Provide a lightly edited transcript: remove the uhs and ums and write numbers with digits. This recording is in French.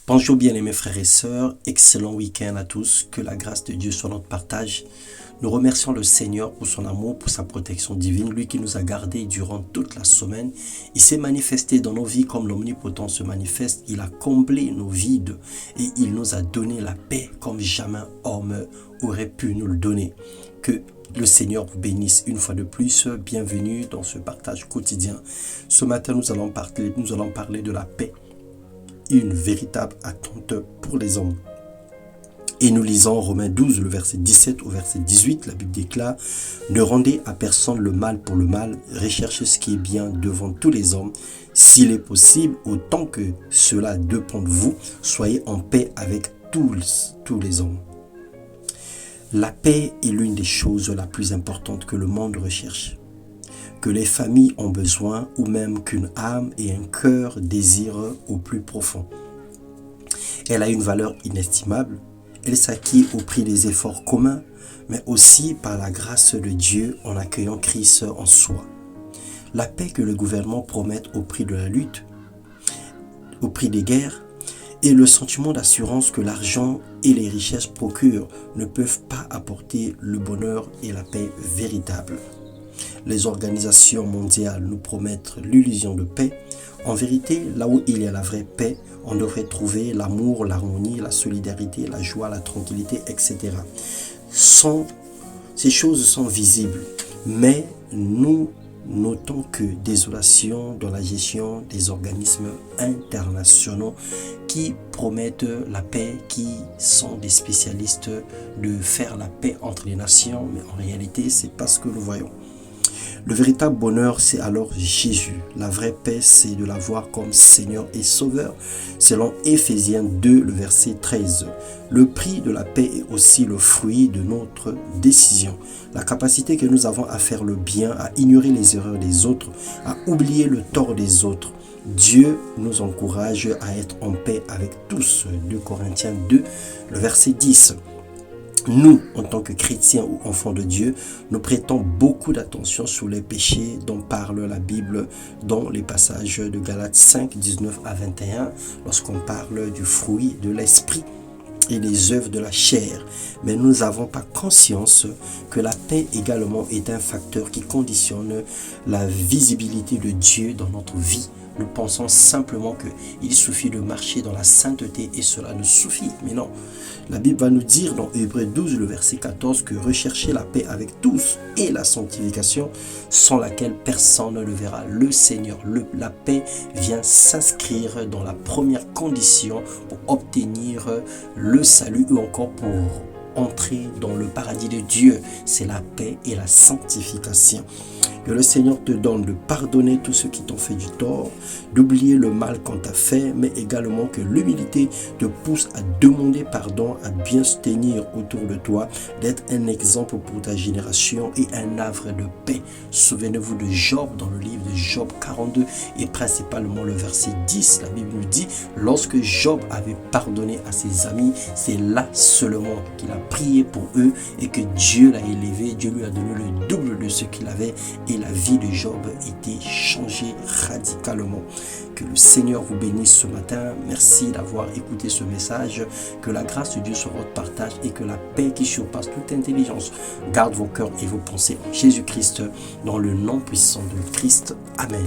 Bonjour bien-aimés frères et sœurs, excellent week-end à tous, que la grâce de Dieu soit notre partage. Nous remercions le Seigneur pour son amour, pour sa protection divine, lui qui nous a gardés durant toute la semaine. Il s'est manifesté dans nos vies comme l'Omnipotent se manifeste, il a comblé nos vides et il nous a donné la paix comme jamais homme aurait pu nous le donner. Que le Seigneur vous bénisse une fois de plus, bienvenue dans ce partage quotidien. Ce matin nous allons parler de la paix. Une véritable attente pour les hommes. Et nous lisons Romains 12, le verset 17 au verset 18, la Bible déclare « Ne rendez à personne le mal pour le mal, recherchez ce qui est bien devant tous les hommes. S'il est possible, autant que cela dépend de vous, soyez en paix avec tous les hommes. » La paix est l'une des choses la plus importantes que le monde recherche, que les familles ont besoin ou même qu'une âme et un cœur désirent au plus profond. Elle a une valeur inestimable, elle s'acquiert au prix des efforts communs, mais aussi par la grâce de Dieu en accueillant Christ en soi. La paix que le gouvernement promet au prix de la lutte, au prix des guerres, et le sentiment d'assurance que l'argent et les richesses procurent ne peuvent pas apporter le bonheur et la paix véritable. Les organisations mondiales nous promettent l'illusion de paix. En vérité, là où il y a la vraie paix, on devrait trouver l'amour, l'harmonie, la solidarité, la joie, la tranquillité, etc. Ces choses sont visibles, mais nous notons que désolation dans la gestion des organismes internationaux qui promettent la paix, qui sont des spécialistes de faire la paix entre les nations, mais en réalité, c'est pas ce que nous voyons. Le véritable bonheur, c'est alors Jésus. La vraie paix, c'est de l'avoir comme Seigneur et Sauveur. Selon Éphésiens 2, le verset 13. Le prix de la paix est aussi le fruit de notre décision. La capacité que nous avons à faire le bien, à ignorer les erreurs des autres, à oublier le tort des autres. Dieu nous encourage à être en paix avec tous. 2 Corinthiens 2, le verset 10. Nous, en tant que chrétiens ou enfants de Dieu, nous prêtons beaucoup d'attention sur les péchés dont parle la Bible dans les passages de Galates 5, 19 à 21, lorsqu'on parle du fruit de l'esprit et des œuvres de la chair. Mais nous n'avons pas conscience que la paix également est un facteur qui conditionne la visibilité de Dieu dans notre vie. Nous pensons simplement qu'il suffit de marcher dans la sainteté et cela nous suffit. Mais non, la Bible va nous dire dans Hébreux 12, le verset 14, que rechercher la paix avec tous et la sanctification sans laquelle personne ne le verra. Le Seigneur, la paix vient s'inscrire dans la première condition pour obtenir le salut ou encore pour entrer dans le paradis de Dieu. C'est la paix et la sanctification. Que le Seigneur te donne de pardonner tous ceux qui t'ont fait du tort, d'oublier le mal qu'on t'a fait, mais également que l'humilité te pousse à demander pardon, à bien se tenir autour de toi, d'être un exemple pour ta génération et un havre de paix. Souvenez-vous de Job dans le livre de Job 42 et principalement le verset 10. La Bible nous dit, lorsque Job avait pardonné à ses amis, c'est là seulement qu'il a prié pour eux et que Dieu l'a élevé, Dieu lui a donné le double de ce qu'il avait et la vie de Job était changée radicalement. Que le Seigneur vous bénisse ce matin. Merci d'avoir écouté ce message. Que la grâce de Dieu soit votre partage et que la paix qui surpasse toute intelligence garde vos cœurs et vos pensées en Jésus-Christ, dans le nom puissant de Christ. Amen.